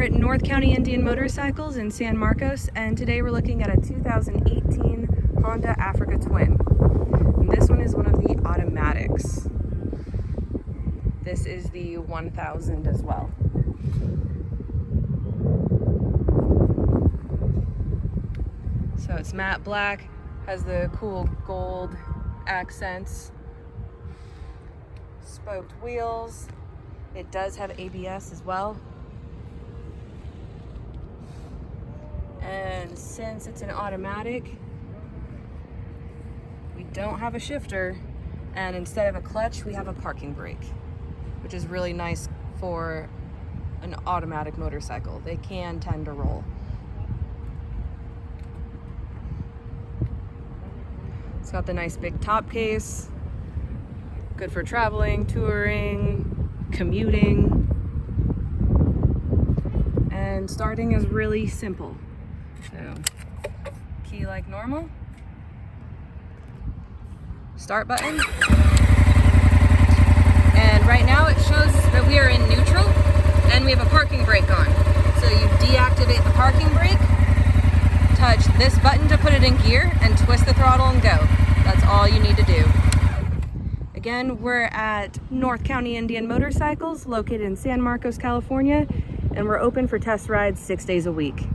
We're at North County Indian Motorcycles in San Marcos, and today we're looking at a 2018 Honda Africa Twin. And this one is one of the automatics. This is the 1000 as well. So it's matte black, has the cool gold accents, spoked wheels. It does have ABS as well. And since it's an automatic, we don't have a shifter, and instead of a clutch, we have a parking brake, which is really nice for an automatic motorcycle. They can tend to roll. It's got the nice big top case, good for traveling, touring, commuting, and starting is really simple. So, key like normal, start button, and right now it shows that we are in neutral and we have a parking brake on. So you deactivate the parking brake, touch this button to put it in gear, and twist the throttle and go. That's all you need to do. Again, we're at North County Indian Motorcycles, located in San Marcos, California, and we're open for test rides 6 days a week.